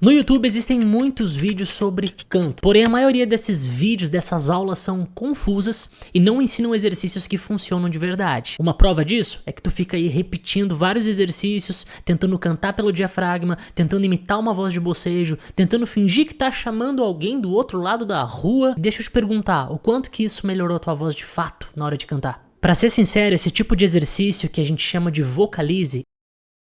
No YouTube existem muitos vídeos sobre canto, porém a maioria desses vídeos, dessas aulas são confusas e não ensinam exercícios que funcionam de verdade. Uma prova disso é que tu fica aí repetindo vários exercícios, tentando cantar pelo diafragma, tentando imitar uma voz de bocejo, tentando fingir que tá chamando alguém do outro lado da rua. Deixa eu te perguntar, o quanto que isso melhorou a tua voz de fato na hora de cantar? Pra ser sincero, esse tipo de exercício que a gente chama de vocalize,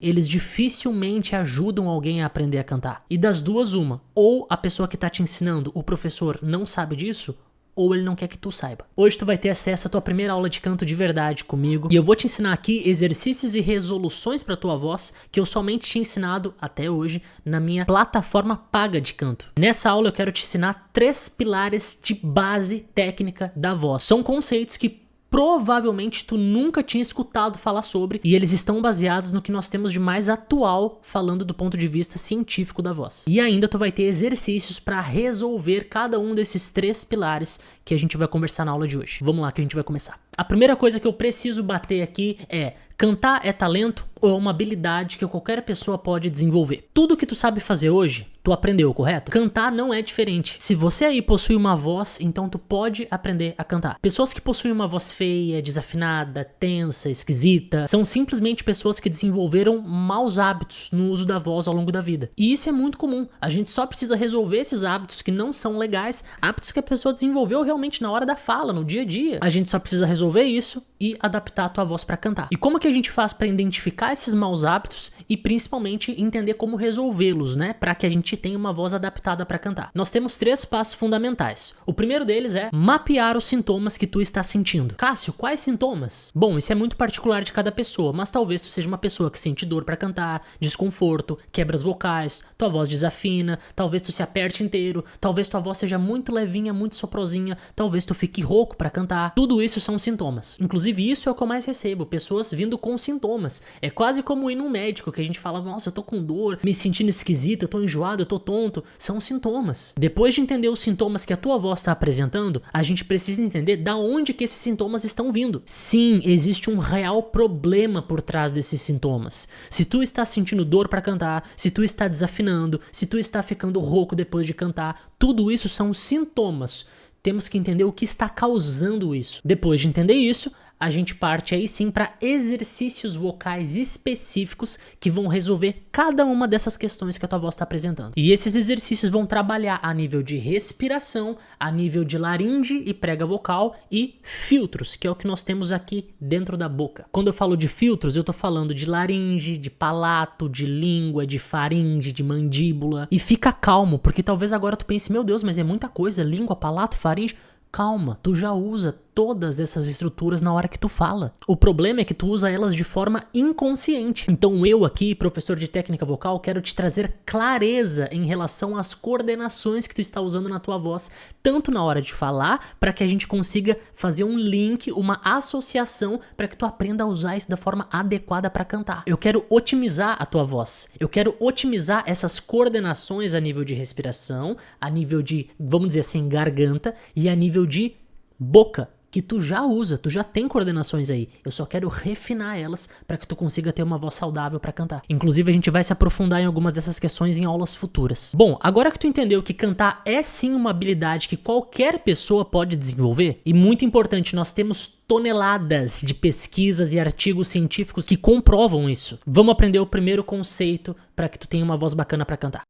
eles dificilmente ajudam alguém a aprender a cantar. E das duas, uma. Ou a pessoa que tá te ensinando, o professor, não sabe disso, ou ele não quer que tu saiba. Hoje tu vai ter acesso à tua primeira aula de canto de verdade comigo. E eu vou te ensinar aqui exercícios e resoluções pra tua voz que eu somente tinha ensinado até hoje na minha plataforma paga de canto. Nessa aula eu quero te ensinar 3 pilares de base técnica da voz. São conceitos que provavelmente tu nunca tinha escutado falar sobre, e eles estão baseados no que nós temos de mais atual falando do ponto de vista científico da voz. E ainda tu vai ter exercícios para resolver cada um desses 3 pilares que a gente vai conversar na aula de hoje. Vamos lá que a gente vai começar. A primeira coisa que eu preciso bater aqui é: cantar é talento ou é uma habilidade que qualquer pessoa pode desenvolver? Tudo que tu sabe fazer hoje, tu aprendeu, correto? Cantar não é diferente. Se você aí possui uma voz, então tu pode aprender a cantar. Pessoas que possuem uma voz feia, desafinada, tensa, esquisita, são simplesmente pessoas que desenvolveram maus hábitos no uso da voz ao longo da vida. E isso é muito comum. A gente só precisa resolver esses hábitos que não são legais, hábitos que a pessoa desenvolveu realmente na hora da fala, no dia a dia. A gente só precisa resolver isso e adaptar a tua voz para cantar. E como que a gente faz para identificar esses maus hábitos e principalmente entender como resolvê-los, né? Para que a gente tenha uma voz adaptada para cantar. Nós temos 3 passos fundamentais. O primeiro deles é mapear os sintomas que tu está sentindo. Cássio, quais sintomas? Bom, isso é muito particular de cada pessoa, mas talvez tu seja uma pessoa que sente dor para cantar, desconforto, quebras vocais, tua voz desafina, talvez tu se aperte inteiro, talvez tua voz seja muito levinha, muito soprozinha, talvez tu fique rouco para cantar. Tudo isso são sintomas. Inclusive isso é o que eu mais recebo, pessoas vindo com sintomas. É quase como ir num médico, que a gente fala: nossa, eu tô com dor, me sentindo esquisito, eu tô enjoado, eu tô tonto. São sintomas. Depois de entender os sintomas que a tua voz está apresentando, a gente precisa entender da onde que esses sintomas estão vindo. Sim, existe um real problema por trás desses sintomas. Se tu está sentindo dor para cantar, se tu está desafinando, se tu está ficando rouco depois de cantar, tudo isso são sintomas. Temos que entender o que está causando isso. Depois de entender isso, a gente parte aí sim para exercícios vocais específicos que vão resolver cada uma dessas questões que a tua voz está apresentando. E esses exercícios vão trabalhar a nível de respiração, a nível de laringe e prega vocal e filtros, que é o que nós temos aqui dentro da boca. Quando eu falo de filtros, eu tô falando de laringe, de palato, de língua, de faringe, de mandíbula. E fica calmo, porque talvez agora tu pense: meu Deus, mas é muita coisa, língua, palato, faringe. Calma, tu já usa todas essas estruturas na hora que tu fala. O problema é que tu usa elas de forma inconsciente. Então eu aqui, professor de técnica vocal, quero te trazer clareza em relação às coordenações que tu está usando na tua voz, tanto na hora de falar, para que a gente consiga fazer um link, uma associação, para que tu aprenda a usar isso da forma adequada para cantar. Eu quero otimizar a tua voz. Eu quero otimizar essas coordenações a nível de respiração, a nível de, vamos dizer assim, garganta, e a nível de boca, que tu já usa, tu já tem coordenações aí. Eu só quero refinar elas para que tu consiga ter uma voz saudável para cantar. Inclusive a gente vai se aprofundar em algumas dessas questões em aulas futuras. Bom, agora que tu entendeu que cantar é sim uma habilidade que qualquer pessoa pode desenvolver, e muito importante, nós temos toneladas de pesquisas e artigos científicos que comprovam isso. Vamos aprender o primeiro conceito para que tu tenha uma voz bacana para cantar.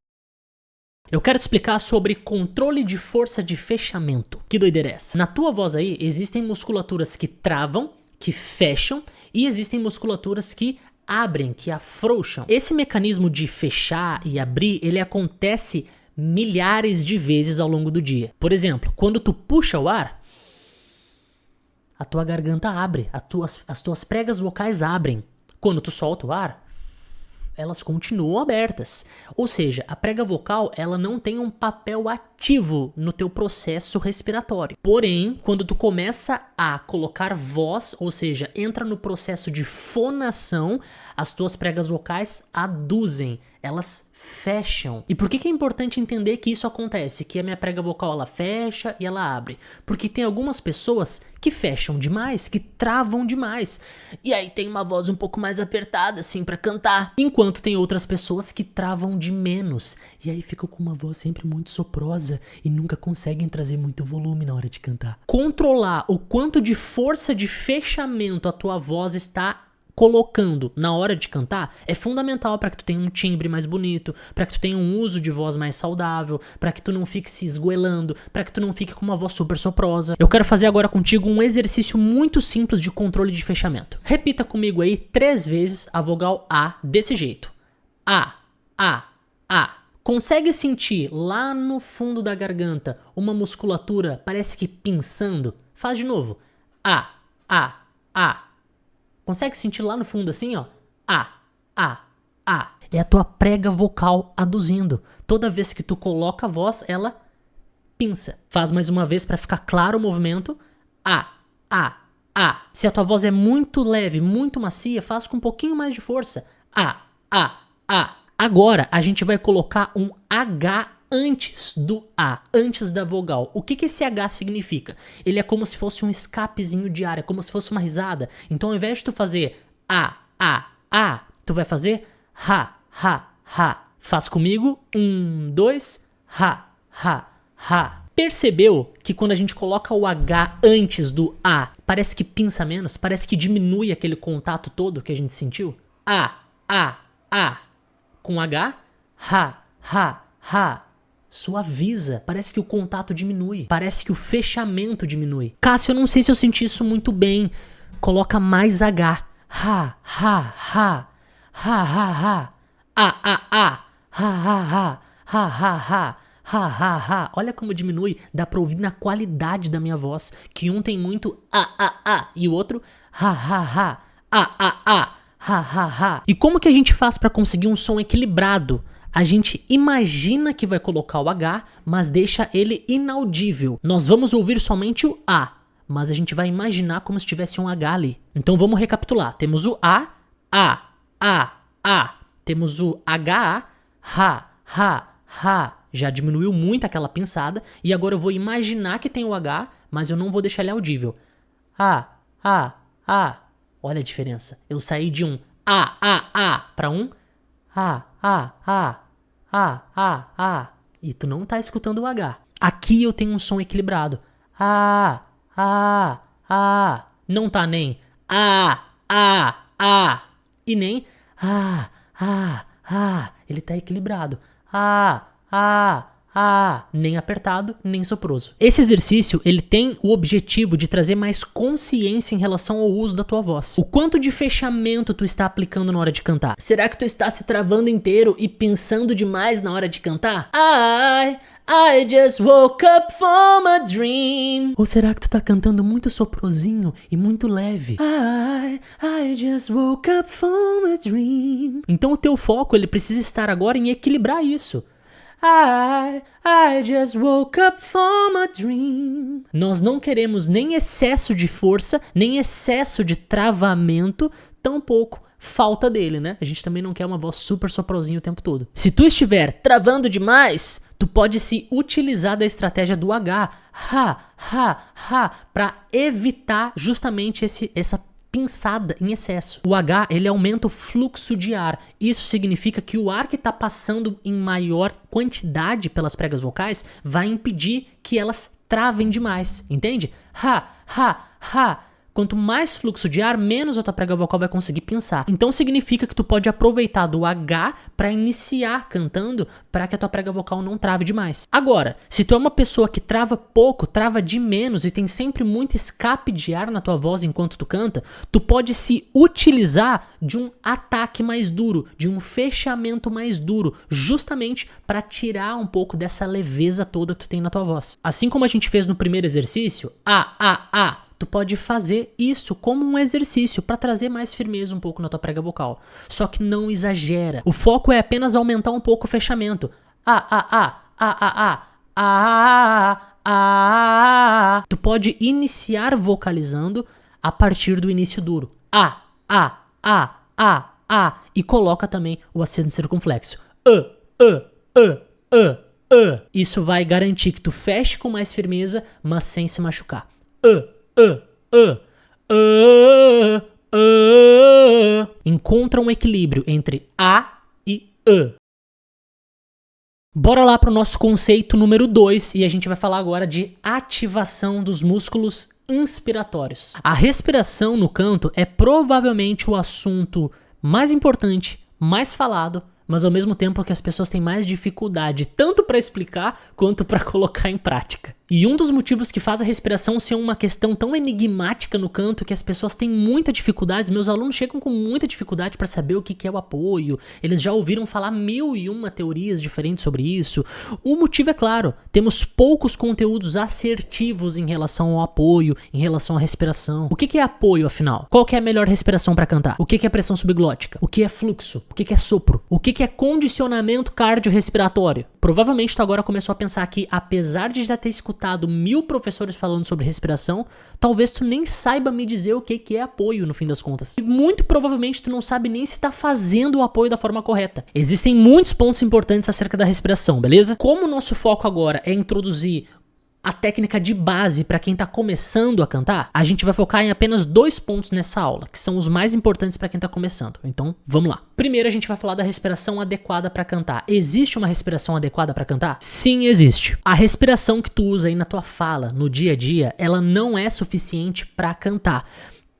Eu quero te explicar sobre controle de força de fechamento. Que doideira é essa? Na tua voz aí, existem musculaturas que travam, que fecham, e existem musculaturas que abrem, que afrouxam. Esse mecanismo de fechar e abrir, ele acontece milhares de vezes ao longo do dia. Por exemplo, quando tu puxa o ar, a tua garganta abre, as tuas pregas vocais abrem. Quando tu solta o ar, elas continuam abertas. Ou seja, a prega vocal, ela não tem um papel ativo no teu processo respiratório. Porém, quando tu começa a colocar voz, ou seja, entra no processo de fonação, as tuas pregas vocais aduzem, elas fecham. E por que é importante entender que isso acontece? Que a minha prega vocal ela fecha e ela abre. Porque tem algumas pessoas que fecham demais, que travam demais. E aí tem uma voz um pouco mais apertada assim pra cantar. Enquanto tem outras pessoas que travam de menos. E aí ficam com uma voz sempre muito soprosa e nunca conseguem trazer muito volume na hora de cantar. Controlar o quanto de força de fechamento a tua voz está colocando na hora de cantar é fundamental para que tu tenha um timbre mais bonito, para que tu tenha um uso de voz mais saudável, para que tu não fique se esgoelando, para que tu não fique com uma voz super soprosa. Eu quero fazer agora contigo um exercício muito simples de controle de fechamento. Repita comigo aí 3 vezes a vogal A desse jeito. A, A, A. Consegue sentir lá no fundo da garganta uma musculatura, parece que pinçando? Faz de novo. A, A, A. Consegue sentir lá no fundo assim, ó? A, A, A. É a tua prega vocal aduzindo. Toda vez que tu coloca a voz, ela pinça. Faz mais uma vez para ficar claro o movimento. A, A, A. Se a tua voz é muito leve, muito macia, faz com um pouquinho mais de força. A, A, A. Agora a gente vai colocar um H antes do A, antes da vogal. O que esse H significa? Ele é como se fosse um escapezinho de ar, é como se fosse uma risada. Então ao invés de tu fazer A, tu vai fazer Ha, Ha, Ha. Faz comigo, 1, 2, Ha, Ha, Ha. Percebeu que quando a gente coloca o H antes do A, parece que pinça menos? Parece que diminui aquele contato todo que a gente sentiu? A. Com H, Ha, Ha, Ha. Suaviza, parece que o contato diminui, parece que o fechamento diminui. Cássio, eu não sei se eu senti isso muito bem. Coloca mais H. Ha, ha, ha. Ha, ha, ha. A. Ha, ha, ha. Ha, ha, ha. Ha, ha, ha. Olha como diminui, dá pra ouvir na qualidade da minha voz, que um tem muito A, e o outro ha, ha, ha. A. Ha, ha, ha. E como que a gente faz pra conseguir um som equilibrado? A gente imagina que vai colocar o H, mas deixa ele inaudível. Nós vamos ouvir somente o A, mas a gente vai imaginar como se tivesse um H ali. Então vamos recapitular. Temos o A. Temos o H, ha. Já diminuiu muito aquela pinçada. E agora eu vou imaginar que tem o H, mas eu não vou deixar ele audível. A. Olha a diferença. Eu saí de um A para um A. E tu não tá escutando o H. Aqui eu tenho um som equilibrado. A. Não tá nem A. E nem A. Ele tá equilibrado. Nem apertado, nem soproso. Esse exercício, ele tem o objetivo de trazer mais consciência em relação ao uso da tua voz. O quanto de fechamento tu está aplicando na hora de cantar? Será que tu está se travando inteiro e pensando demais na hora de cantar? I just woke up from a dream. Ou será que tu tá cantando muito soprosinho e muito leve? I just woke up from a dream. Então o teu foco, ele precisa estar agora em equilibrar isso. I just woke up from a dream. Nós não queremos nem excesso de força, nem excesso de travamento, tampouco falta dele, né? A gente também não quer uma voz super soprosinha o tempo todo. Se tu estiver travando demais, tu pode se utilizar da estratégia do H, para evitar justamente essa pinçada em excesso. O H, ele aumenta o fluxo de ar. Isso significa que o ar que está passando em maior quantidade pelas pregas vocais vai impedir que elas travem demais, entende? Quanto mais fluxo de ar, menos a tua prega vocal vai conseguir pinçar. Então significa que tu pode aproveitar do H para iniciar cantando, para que a tua prega vocal não trave demais. Agora, se tu é uma pessoa que trava pouco, trava de menos e tem sempre muito escape de ar na tua voz enquanto tu canta, tu pode se utilizar de um ataque mais duro, de um fechamento mais duro, justamente para tirar um pouco dessa leveza toda que tu tem na tua voz. Assim como a gente fez no primeiro exercício, tu pode fazer isso como um exercício para trazer mais firmeza um pouco na tua prega vocal. Só que não exagera. O foco é apenas aumentar um pouco o fechamento. Tu pode iniciar vocalizando a partir do início duro. E coloca também o acento circunflexo. Isso vai garantir que tu feche com mais firmeza, mas sem se machucar. Encontra um equilíbrio entre A e E. Bora lá para o nosso conceito número 2 e a gente vai falar agora de ativação dos músculos inspiratórios. A respiração no canto é provavelmente o assunto mais importante, mais falado, mas ao mesmo tempo que as pessoas têm mais dificuldade, tanto para explicar quanto para colocar em prática. E um dos motivos que faz a respiração ser uma questão tão enigmática no canto que as pessoas têm muita dificuldade, meus alunos chegam com muita dificuldade para saber o que é o apoio, eles já ouviram falar 1001 teorias diferentes sobre isso. O motivo é claro, temos poucos conteúdos assertivos em relação ao apoio, em relação à respiração. O que é apoio, afinal? Qual que é a melhor respiração para cantar? O que é pressão subglótica? O que é fluxo? O que é sopro? O que é condicionamento cardiorrespiratório? Provavelmente tu agora começou a pensar que, apesar de já ter escutado 1000 professores falando sobre respiração, talvez tu nem saiba me dizer o que é apoio no fim das contas. E muito provavelmente tu não sabe nem se tá fazendo o apoio da forma correta. Existem muitos pontos importantes acerca da respiração, beleza? Como o nosso foco agora é introduzir a técnica de base para quem tá começando a cantar, a gente vai focar em apenas 2 pontos nessa aula, que são os mais importantes para quem tá começando. Então, vamos lá. Primeiro a gente vai falar da respiração adequada para cantar. Existe uma respiração adequada para cantar? Sim, existe. A respiração que tu usa aí na tua fala, no dia a dia, ela não é suficiente para cantar.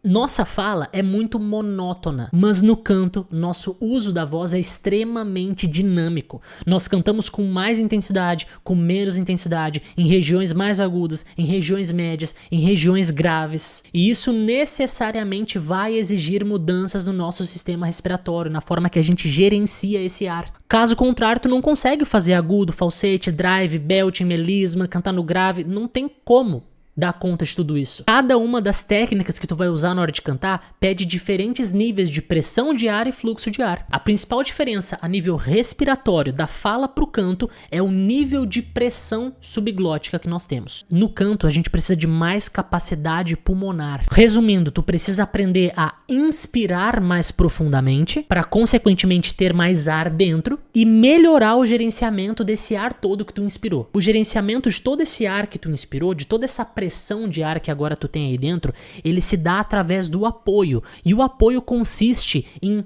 Nossa fala é muito monótona, mas no canto, nosso uso da voz é extremamente dinâmico. Nós cantamos com mais intensidade, com menos intensidade, em regiões mais agudas, em regiões médias, em regiões graves. E isso necessariamente vai exigir mudanças no nosso sistema respiratório, na forma que a gente gerencia esse ar. Caso contrário, tu não consegue fazer agudo, falsete, drive, belting, melisma, cantar no grave, não tem como dar conta de tudo isso. Cada uma das técnicas que tu vai usar na hora de cantar pede diferentes níveis de pressão de ar e fluxo de ar. A principal diferença a nível respiratório da fala pro canto é o nível de pressão subglótica que nós temos. No canto, a gente precisa de mais capacidade pulmonar. Resumindo, tu precisa aprender a inspirar mais profundamente para consequentemente ter mais ar dentro e melhorar o gerenciamento desse ar todo que tu inspirou. O gerenciamento de todo esse ar que tu inspirou, de toda essa pressão de ar que agora tu tem aí dentro, ele se dá através do apoio. E o apoio consiste em,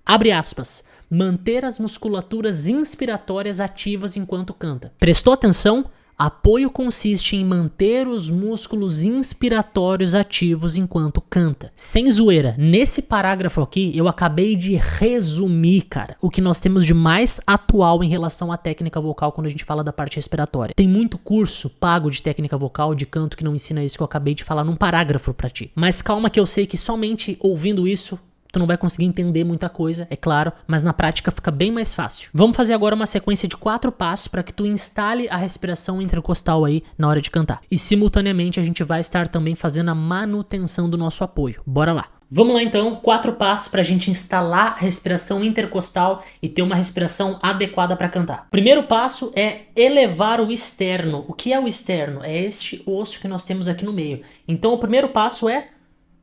abre aspas, manter as musculaturas inspiratórias ativas enquanto canta. Prestou atenção? Apoio consiste em manter os músculos inspiratórios ativos enquanto canta. Sem zoeira, nesse parágrafo aqui eu acabei de resumir, cara, o que nós temos de mais atual em relação à técnica vocal quando a gente fala da parte respiratória. Tem muito curso pago de técnica vocal, de canto, que não ensina isso que eu acabei de falar num parágrafo pra ti. Mas calma que eu sei que somente ouvindo isso tu não vai conseguir entender muita coisa, é claro, mas na prática fica bem mais fácil. Vamos fazer agora uma sequência de 4 passos para que tu instale a respiração intercostal aí na hora de cantar. E simultaneamente a gente vai estar também fazendo a manutenção do nosso apoio. Bora lá. Vamos lá então, 4 passos para a gente instalar a respiração intercostal e ter uma respiração adequada para cantar. Primeiro passo é elevar o externo. O que é o externo? É este osso que nós temos aqui no meio. Então o primeiro passo é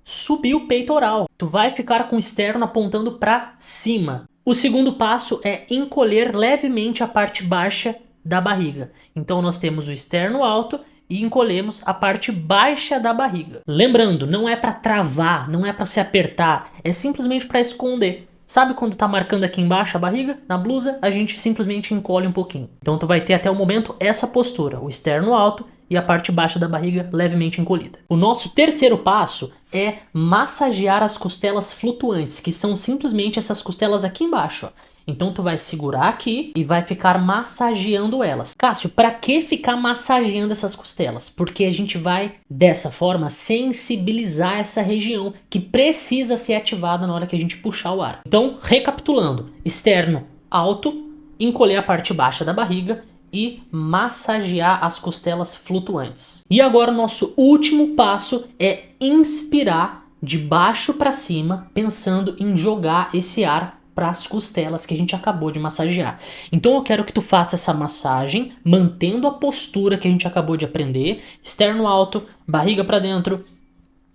subir o peitoral. Tu vai ficar com o externo apontando para cima. O segundo passo é encolher levemente a parte baixa da barriga. Então nós temos o externo alto e encolhemos a parte baixa da barriga. Lembrando, não é para travar, não é para se apertar, é simplesmente para esconder. Sabe quando tá marcando aqui embaixo a barriga? Na blusa, a gente simplesmente encolhe um pouquinho. Então tu vai ter até o momento essa postura, o externo alto e a parte baixa da barriga levemente encolhida. O nosso terceiro passo é massagear as costelas flutuantes, que são simplesmente essas costelas aqui embaixo, ó. Então tu vai segurar aqui e vai ficar massageando elas. Cássio, para que ficar massageando essas costelas? Porque a gente vai, dessa forma, sensibilizar essa região que precisa ser ativada na hora que a gente puxar o ar. Então, recapitulando, externo alto, encolher a parte baixa da barriga e massagear as costelas flutuantes. E agora o nosso último passo é inspirar de baixo para cima, pensando em jogar esse ar para as costelas que a gente acabou de massagear. Então eu quero que tu faça essa massagem, mantendo a postura que a gente acabou de aprender, externo alto, barriga para dentro,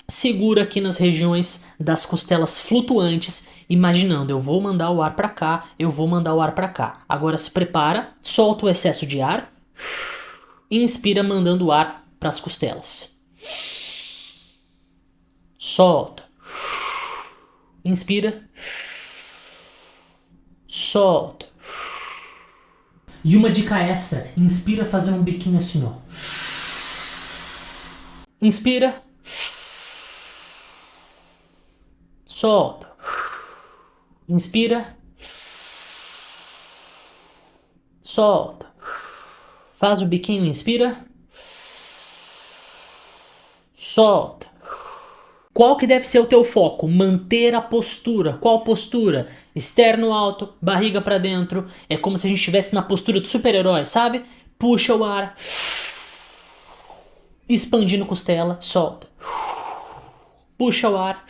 Segura aqui nas regiões das costelas flutuantes, imaginando, eu vou mandar o ar para cá, eu vou mandar o ar para cá. Agora se prepara, solta o excesso de ar, inspira mandando o ar para as costelas. Solta. Inspira. Solta. E uma dica extra, inspira fazendo um biquinho assim, ó. Inspira. Solta. Inspira. Solta. Faz o biquinho, inspira. Solta. Qual que deve ser o teu foco? Manter a postura. Qual postura? Externo alto, barriga pra dentro. É como se a gente estivesse na postura do super-herói, sabe? Puxa o ar. Expandindo costela, solta. Puxa o ar.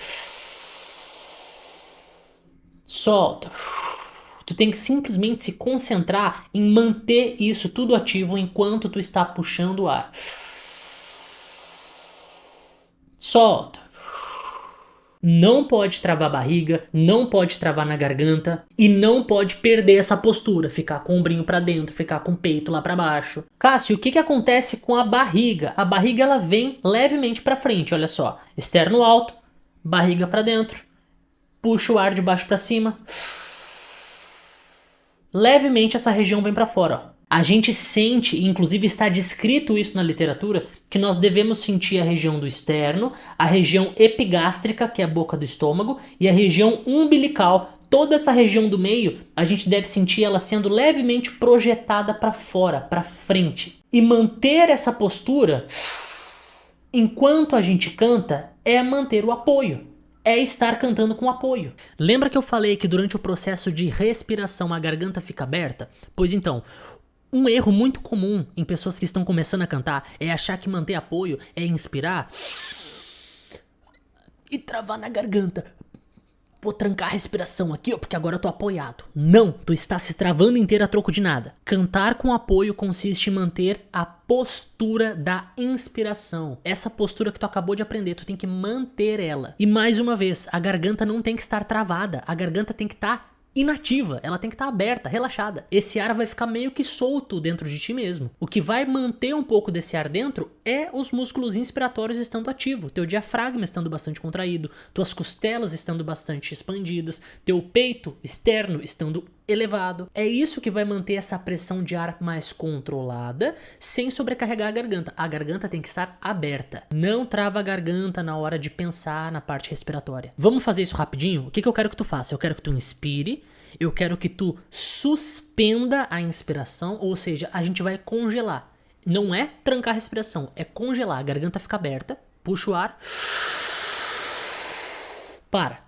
Solta. Tu tem que simplesmente se concentrar em manter isso tudo ativo enquanto tu está puxando o ar. Solta. Não pode travar a barriga, não pode travar na garganta e não pode perder essa postura, ficar com o ombrinho pra dentro, ficar com o peito lá pra baixo. Cássio, o que acontece com a barriga? A barriga ela vem levemente pra frente, olha só. Externo alto, barriga pra dentro, puxa o ar de baixo pra cima. Levemente essa região vem pra fora, ó. A gente sente, e inclusive está descrito isso na literatura, que nós devemos sentir a região do externo, a região epigástrica, que é a boca do estômago, e a região umbilical. Toda essa região do meio, a gente deve sentir ela sendo levemente projetada para fora, para frente. E manter essa postura, enquanto a gente canta, é manter o apoio. É estar cantando com apoio. Lembra que eu falei que durante o processo de respiração a garganta fica aberta? Pois então, um erro muito comum em pessoas que estão começando a cantar é achar que manter apoio é inspirar e travar na garganta. Vou trancar a respiração aqui, ó, porque agora eu tô apoiado. Não, tu está se travando inteira a troco de nada. Cantar com apoio consiste em manter a postura da inspiração. Essa postura que tu acabou de aprender, tu tem que manter ela. E mais uma vez, a garganta não tem que estar travada, a garganta tem que estar inativa, ela tem que estar aberta, relaxada. Esse ar vai ficar meio que solto dentro de ti mesmo. O que vai manter um pouco desse ar dentro é os músculos inspiratórios estando ativos, teu diafragma estando bastante contraído, tuas costelas estando bastante expandidas, teu peito externo estando elevado. É isso que vai manter essa pressão de ar mais controlada, sem sobrecarregar a garganta. A garganta tem que estar aberta. Não trava a garganta na hora de pensar na parte respiratória. Vamos fazer isso rapidinho? O que eu quero que tu faça? Eu quero que tu inspire, eu quero que tu suspenda a inspiração, ou seja, a gente vai congelar. Não é trancar a respiração, é congelar. A garganta fica aberta, puxa o ar, para,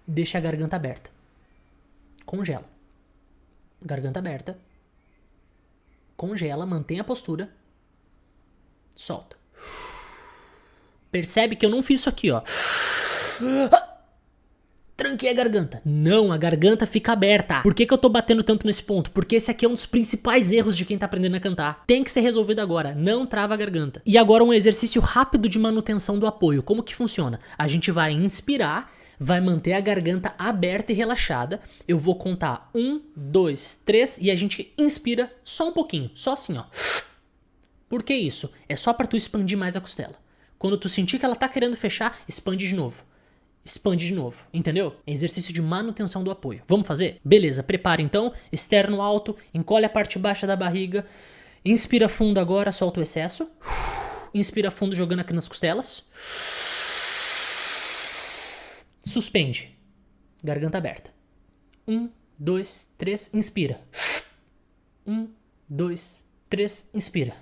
deixa a garganta aberta. Congela. Garganta aberta. Congela, mantém a postura. Solta. Percebe que eu não fiz isso aqui, ó. Tranquei a garganta. Não, a garganta fica aberta. Por que eu tô batendo tanto nesse ponto? Porque esse aqui é um dos principais erros de quem tá aprendendo a cantar. Tem que ser resolvido agora. Não trava a garganta. E agora um exercício rápido de manutenção do apoio. Como que funciona? A gente vai inspirar, vai manter a garganta aberta e relaxada. Eu vou contar 1, 2, 3 e a gente inspira só um pouquinho, só assim, ó. Por que isso? É só pra tu expandir mais a costela. Quando tu sentir que ela tá querendo fechar, expande de novo. Expande de novo, entendeu? É exercício de manutenção do apoio. Vamos fazer? Beleza, prepara então. Externo alto, encolhe a parte baixa da barriga. Inspira fundo agora, solta o excesso. Inspira fundo jogando aqui nas costelas. Suspende. Garganta aberta. 1, 2, 3, inspira. 1, 2, 3, inspira.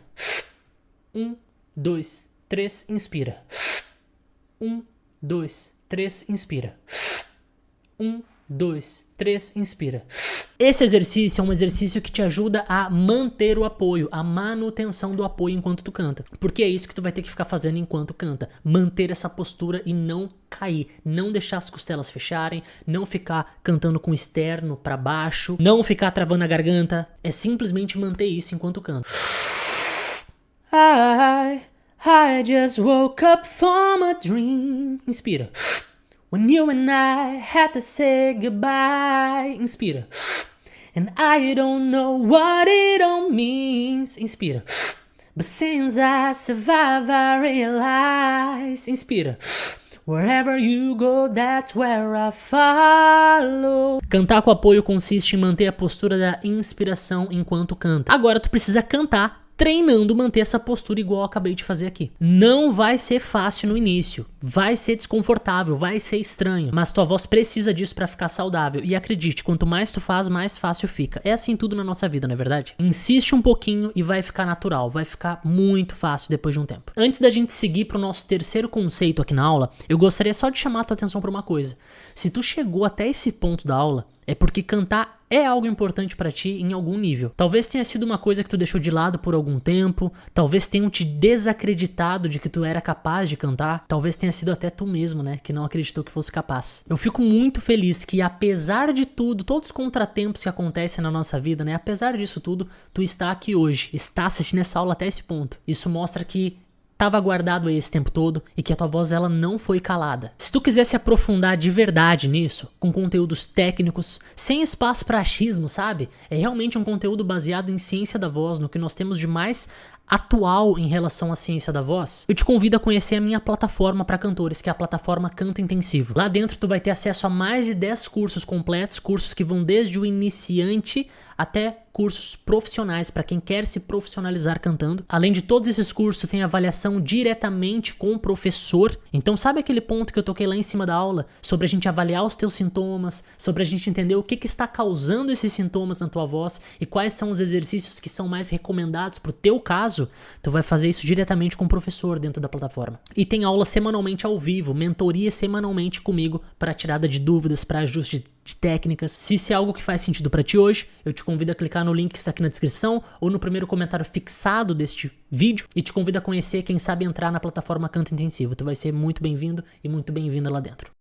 1, 2, 3, inspira. 1, 2, 3, inspira. 1, 2, 3, inspira. Esse exercício é um exercício que te ajuda a manter o apoio, a manutenção do apoio enquanto tu canta. Porque é isso que tu vai ter que ficar fazendo enquanto canta. Manter essa postura e não cair. Não deixar as costelas fecharem, não ficar cantando com o externo pra baixo, não ficar travando a garganta. É simplesmente manter isso enquanto canta. Ai, I just woke up from a dream. Inspira. When you and I had to say goodbye. Inspira. And I don't know what it all means. Inspira. But since I survive, I realize. Inspira. Wherever you go, that's where I follow. Cantar com apoio consiste em manter a postura da inspiração enquanto canta. Agora tu precisa cantar treinando manter essa postura igual eu acabei de fazer aqui. Não vai ser fácil no início, vai ser desconfortável, vai ser estranho, mas tua voz precisa disso pra ficar saudável. E acredite, quanto mais tu faz, mais fácil fica. É assim tudo na nossa vida, não é verdade? Insiste um pouquinho e vai ficar natural, vai ficar muito fácil depois de um tempo. Antes da gente seguir pro nosso terceiro conceito aqui na aula, eu gostaria só de chamar a tua atenção pra uma coisa. Se tu chegou até esse ponto da aula, é porque cantar é algo importante pra ti em algum nível. Talvez tenha sido uma coisa que tu deixou de lado por algum tempo, talvez tenham te desacreditado de que tu era capaz de cantar, talvez tenha sido até tu mesmo, né, que não acreditou que fosse capaz. Eu fico muito feliz que, apesar de tudo, todos os contratempos que acontecem na nossa vida, né, apesar disso tudo, tu está aqui hoje, está assistindo essa aula até esse ponto. Isso mostra que estava guardado aí esse tempo todo e que a tua voz ela não foi calada. Se tu quiser se aprofundar de verdade nisso, com conteúdos técnicos, sem espaço para achismo, sabe? É realmente um conteúdo baseado em ciência da voz, no que nós temos de mais atual em relação à ciência da voz. Eu te convido a conhecer a minha plataforma para cantores, que é a plataforma Canto Intensivo. Lá dentro tu vai ter acesso a mais de 10 cursos completos, cursos que vão desde o iniciante até cursos profissionais para quem quer se profissionalizar cantando. Além de todos esses cursos, tem avaliação diretamente com o professor. Então sabe aquele ponto que eu toquei lá em cima da aula? Sobre a gente avaliar os teus sintomas, sobre a gente entender o que está causando esses sintomas na tua voz e quais são os exercícios que são mais recomendados pro teu caso. Tu vai fazer isso diretamente com o professor dentro da plataforma. E tem aula semanalmente ao vivo, mentoria semanalmente comigo para tirada de dúvidas, para ajuste de técnicas. Se isso é algo que faz sentido para ti hoje, eu te convido a clicar no link que está aqui na descrição ou no primeiro comentário fixado deste vídeo e te convido a conhecer, quem sabe entrar na plataforma Canto Intensivo. Tu vai ser muito bem-vindo e muito bem-vinda lá dentro.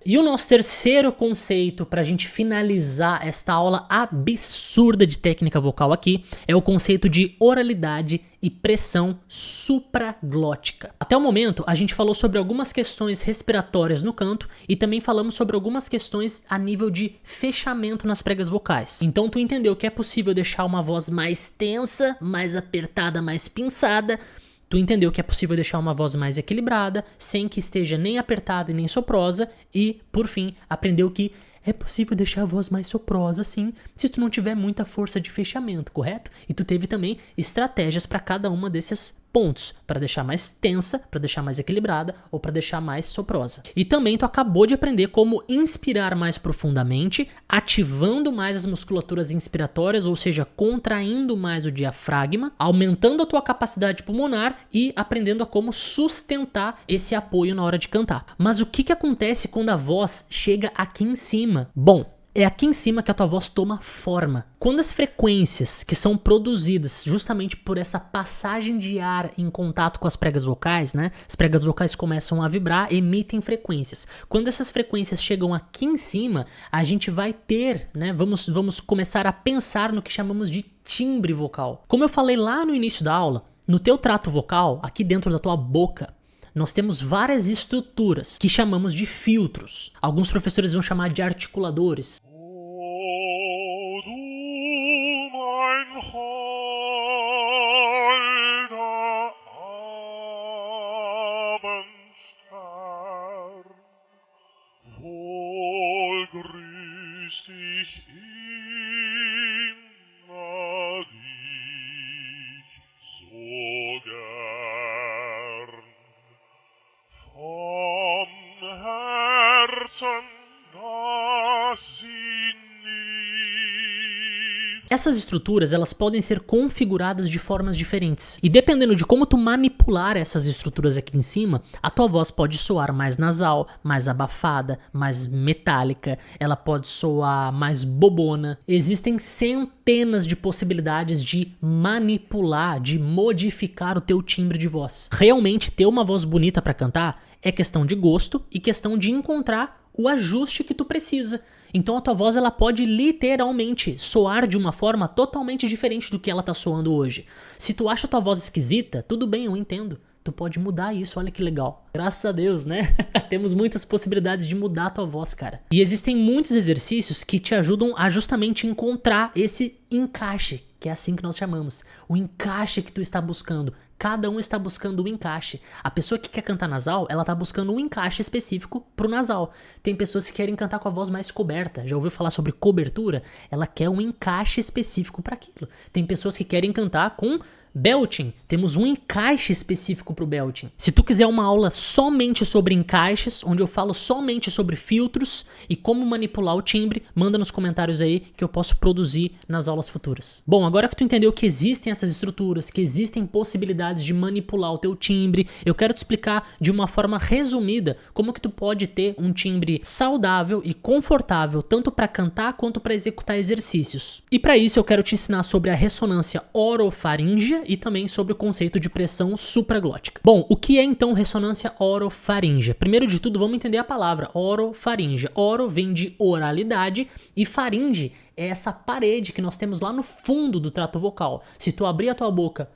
E o nosso terceiro conceito para a gente finalizar esta aula absurda de técnica vocal aqui é o conceito de oralidade e pressão supraglótica. Até o momento, a gente falou sobre algumas questões respiratórias no canto e também falamos sobre algumas questões a nível de fechamento nas pregas vocais. Então tu entendeu que é possível deixar uma voz mais tensa, mais apertada, mais pinçada. Tu entendeu que é possível deixar uma voz mais equilibrada, sem que esteja nem apertada e nem soprosa. E, por fim, aprendeu que é possível deixar a voz mais soprosa, sim, se tu não tiver muita força de fechamento, correto? E tu teve também estratégias para cada uma desses pontos, para deixar mais tensa, para deixar mais equilibrada ou para deixar mais soprosa. E também tu acabou de aprender como inspirar mais profundamente, ativando mais as musculaturas inspiratórias, ou seja, contraindo mais o diafragma, aumentando a tua capacidade pulmonar e aprendendo a como sustentar esse apoio na hora de cantar. Mas o que acontece quando a voz chega aqui em cima? Bom, é aqui em cima que a tua voz toma forma. Quando as frequências que são produzidas justamente por essa passagem de ar em contato com as pregas vocais, né? As pregas vocais começam a vibrar, emitem frequências. Quando essas frequências chegam aqui em cima, a gente vai ter, né? Vamos começar a pensar no que chamamos de timbre vocal. Como eu falei lá no início da aula, no teu trato vocal, aqui dentro da tua boca, nós temos várias estruturas que chamamos de filtros. Alguns professores vão chamar de articuladores. Essas estruturas, elas podem ser configuradas de formas diferentes. E dependendo de como tu manipular essas estruturas aqui em cima, a tua voz pode soar mais nasal, mais abafada, mais metálica, ela pode soar mais bobona. Existem centenas de possibilidades de manipular, de modificar o teu timbre de voz. Realmente ter uma voz bonita para cantar é questão de gosto e questão de encontrar o ajuste que tu precisa. Então a tua voz ela pode literalmente soar de uma forma totalmente diferente do que ela tá soando hoje. Se tu acha a tua voz esquisita, tudo bem, eu entendo. Tu pode mudar isso, olha que legal. Graças a Deus, né? Temos muitas possibilidades de mudar a tua voz, cara. E existem muitos exercícios que te ajudam a justamente encontrar esse encaixe, que é assim que nós chamamos. O encaixe que tu está buscando. Cada um está buscando um encaixe. A pessoa que quer cantar nasal, ela tá buscando um encaixe específico pro nasal. Tem pessoas que querem cantar com a voz mais coberta. Já ouviu falar sobre cobertura? Ela quer um encaixe específico para aquilo. Tem pessoas que querem cantar com belting, temos um encaixe específico para o belting. Se tu quiser uma aula somente sobre encaixes, onde eu falo somente sobre filtros e como manipular o timbre, manda nos comentários aí que eu posso produzir nas aulas futuras. Bom, agora que tu entendeu que existem essas estruturas, que existem possibilidades de manipular o teu timbre, eu quero te explicar de uma forma resumida como que tu pode ter um timbre saudável e confortável tanto para cantar quanto para executar exercícios. E para isso eu quero te ensinar sobre a ressonância orofaríngea e também sobre o conceito de pressão supraglótica. Bom, o que é então ressonância orofaríngea? Primeiro de tudo, vamos entender a palavra orofaríngea. Oro vem de oralidade e faringe é essa parede que nós temos lá no fundo do trato vocal. Se tu abrir a tua boca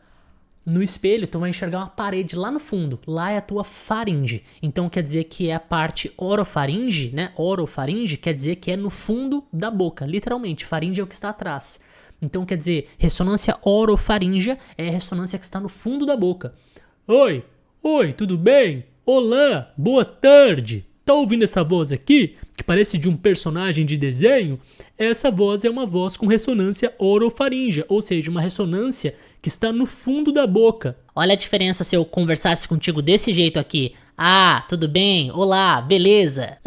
no espelho, tu vai enxergar uma parede lá no fundo. Lá é a tua faringe. Então quer dizer que é a parte orofaringe, né? Orofaringe quer dizer que é no fundo da boca, literalmente. Faringe é o que está atrás. Então quer dizer, ressonância orofaríngea é a ressonância que está no fundo da boca. Oi, tudo bem? Olá, boa tarde. Tá ouvindo essa voz aqui, que parece de um personagem de desenho? Essa voz é uma voz com ressonância orofaríngea, ou seja, uma ressonância que está no fundo da boca. Olha a diferença se eu conversasse contigo desse jeito aqui. Ah, tudo bem? Olá, beleza?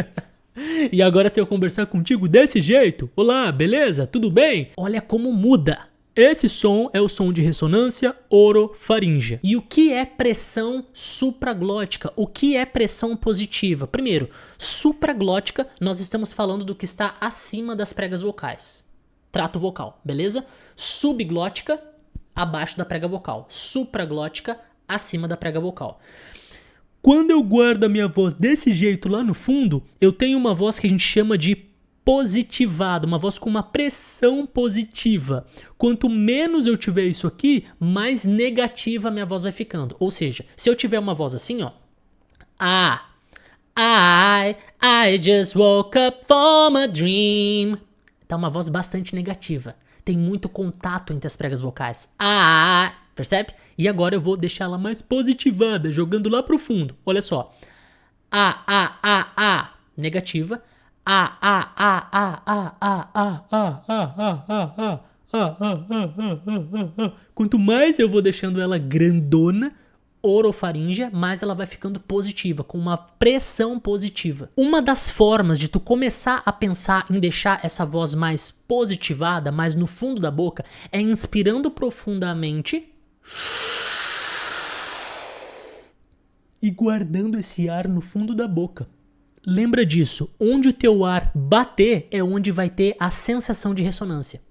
E agora se eu conversar contigo desse jeito, olá, beleza? Tudo bem? Olha como muda. Esse som é o som de ressonância orofaríngea. E o que é pressão supraglótica? O que é pressão positiva? Primeiro, supraglótica, nós estamos falando do que está acima das pregas vocais. Trato vocal, beleza? Subglótica, abaixo da prega vocal. Supraglótica, acima da prega vocal. Quando eu guardo a minha voz desse jeito lá no fundo, eu tenho uma voz que a gente chama de positivada, uma voz com uma pressão positiva. Quanto menos eu tiver isso aqui, mais negativa a minha voz vai ficando. Ou seja, se eu tiver uma voz assim, ó. I just woke up from a dream. Tá uma voz bastante negativa. Tem muito contato entre as pregas vocais. Percebe? E agora eu vou deixar ela mais positivada, jogando lá pro fundo. Olha só. Negativa. Quanto mais eu vou deixando ela grandona, orofaríngea, mais ela vai ficando positiva, com uma pressão positiva. Uma das formas de tu começar a pensar em deixar essa voz mais positivada, mais no fundo da boca, é inspirando profundamente e guardando esse ar no fundo da boca. Lembra disso, onde o teu ar bater é onde vai ter a sensação de ressonância.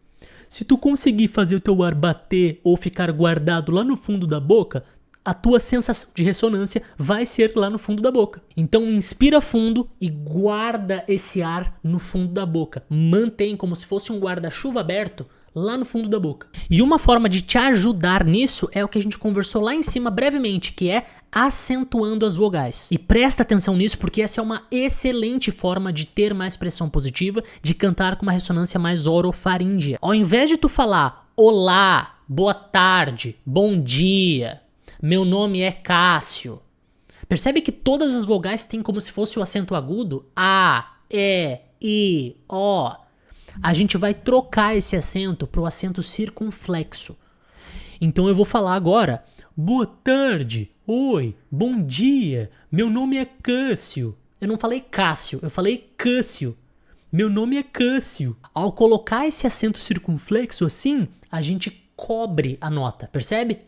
Se tu conseguir fazer o teu ar bater ou ficar guardado lá no fundo da boca, a tua sensação de ressonância vai ser lá no fundo da boca. Então inspira fundo e guarda esse ar no fundo da boca. Mantém como se fosse um guarda-chuva aberto lá no fundo da boca. E uma forma de te ajudar nisso é o que a gente conversou lá em cima brevemente, que é acentuando as vogais. E presta atenção nisso porque essa é uma excelente forma de ter mais pressão positiva, de cantar com uma ressonância mais orofaríngea. Ao invés de tu falar olá, boa tarde, bom dia, meu nome é Cássio. Percebe que todas as vogais têm como se fosse o acento agudo? A, E, I, O. A gente vai trocar esse acento para o acento circunflexo. Então eu vou falar agora, boa tarde, oi, bom dia, meu nome é Cássio. Eu não falei Cássio, eu falei Cássio. Meu nome é Cássio. Ao colocar esse acento circunflexo assim, a gente cobre a nota, percebe?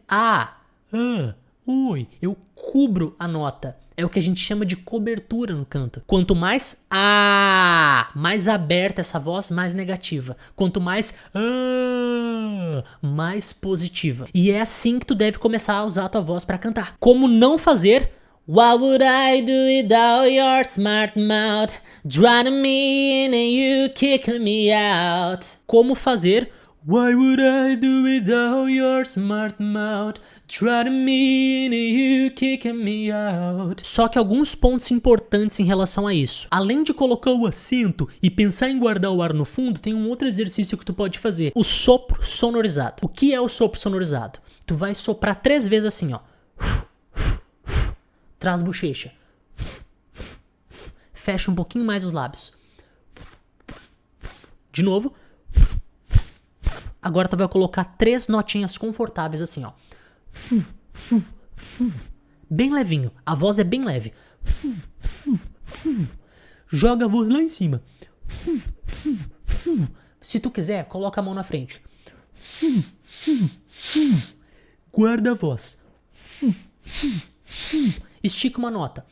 Oi, eu cubro a nota. É o que a gente chama de cobertura no canto. Quanto mais mais aberta essa voz, mais negativa. Quanto mais mais positiva. E é assim que tu deve começar a usar a tua voz para cantar. Como não fazer What would I do without your smart mouth? Drowning me in and you kicking me out. Como fazer Why would I do without your smart mouth? Drowning me in and you kicking me out. Só que alguns pontos importantes em relação a isso. Além de colocar o acento e pensar em guardar o ar no fundo, tem um outro exercício que tu pode fazer. O sopro sonorizado. O que é o sopro sonorizado? Tu vai soprar 3 vezes assim, ó. Traz bochecha. Fecha um pouquinho mais os lábios. De novo. Agora tu vai colocar 3 notinhas confortáveis assim, ó. Bem levinho. A voz é bem leve. Joga a voz lá em cima. Se tu quiser, coloca a mão na frente. Guarda a voz. Estica uma nota.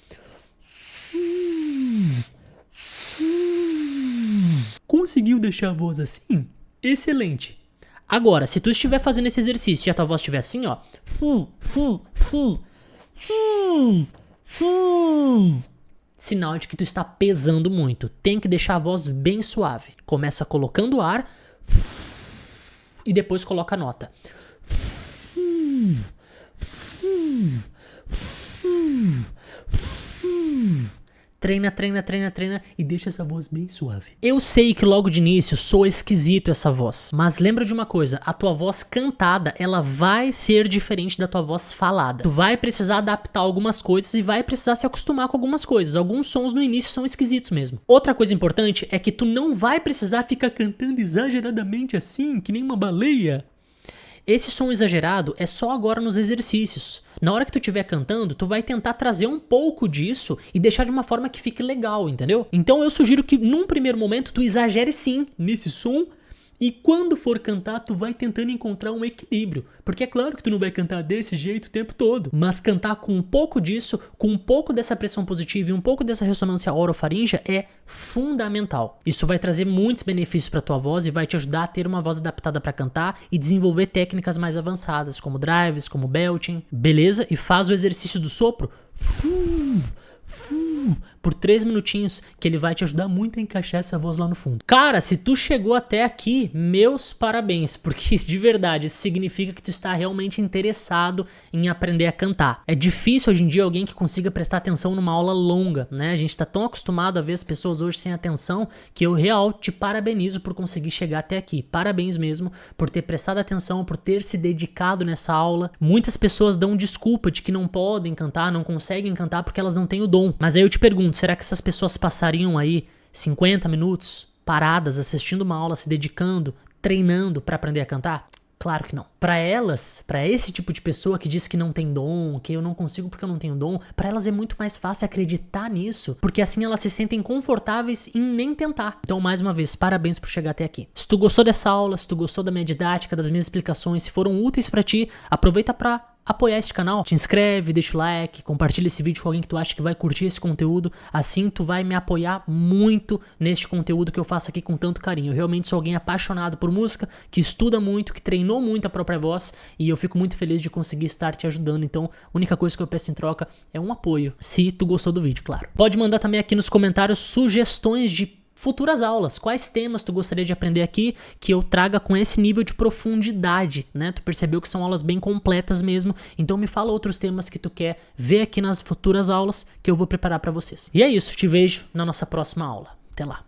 Conseguiu deixar a voz assim? Excelente. Agora, se tu estiver fazendo esse exercício e a tua voz estiver assim, ó. Sinal de que tu está pesando muito. Tem que deixar a voz bem suave. Começa colocando ar e depois coloca a nota. Treina, treina, treina, treina e deixa essa voz bem suave. Eu sei que logo de início soa esquisito essa voz, mas lembra de uma coisa, a tua voz cantada, ela vai ser diferente da tua voz falada. Tu vai precisar adaptar algumas coisas e vai precisar se acostumar com algumas coisas. Alguns sons no início são esquisitos mesmo. Outra coisa importante é que tu não vai precisar ficar cantando exageradamente assim, que nem uma baleia. Esse som exagerado é só agora nos exercícios. Na hora que tu estiver cantando, tu vai tentar trazer um pouco disso e deixar de uma forma que fique legal, entendeu? Então eu sugiro que num primeiro momento tu exagere sim nesse som e quando for cantar tu vai tentando encontrar um equilíbrio. Porque é claro que tu não vai cantar desse jeito o tempo todo, mas cantar com um pouco disso, com um pouco dessa pressão positiva e um pouco dessa ressonância orofaríngea é fundamental. Isso vai trazer muitos benefícios para tua voz e vai te ajudar a ter uma voz adaptada para cantar e desenvolver técnicas mais avançadas, como drives, como belting. Beleza? E faz o exercício do sopro por 3 minutinhos, que ele vai te ajudar muito a encaixar essa voz lá no fundo. Cara, se tu chegou até aqui, meus parabéns, porque de verdade isso significa que tu está realmente interessado em aprender a cantar. É difícil hoje em dia alguém que consiga prestar atenção numa aula longa, né? A gente tá tão acostumado a ver as pessoas hoje sem atenção que eu real te parabenizo por conseguir chegar até aqui. Parabéns mesmo por ter prestado atenção, por ter se dedicado nessa aula. Muitas pessoas dão desculpa de que não podem cantar, não conseguem cantar porque elas não têm o dom. Mas aí eu te pergunto, será que essas pessoas passariam aí 50 minutos paradas assistindo uma aula, se dedicando, treinando para aprender a cantar? Claro que não. Para elas, para esse tipo de pessoa que diz que não tem dom, que eu não consigo porque eu não tenho dom, para elas é muito mais fácil acreditar nisso, porque assim elas se sentem confortáveis em nem tentar. Então, mais uma vez, parabéns por chegar até aqui. Se tu gostou dessa aula, se tu gostou da minha didática, das minhas explicações, se foram úteis para ti, aproveita para apoiar este canal, te inscreve, deixa o like, compartilha esse vídeo com alguém que tu acha que vai curtir esse conteúdo, assim tu vai me apoiar muito neste conteúdo que eu faço aqui com tanto carinho. Eu realmente sou alguém apaixonado por música, que estuda muito, que treinou muito a própria voz e eu fico muito feliz de conseguir estar te ajudando, então a única coisa que eu peço em troca é um apoio, se tu gostou do vídeo, claro. Pode mandar também aqui nos comentários sugestões de futuras aulas, quais temas tu gostaria de aprender aqui que eu traga com esse nível de profundidade, né? Tu percebeu que são aulas bem completas mesmo, então me fala outros temas que tu quer ver aqui nas futuras aulas que eu vou preparar para vocês. E é isso, te vejo na nossa próxima aula. Até lá.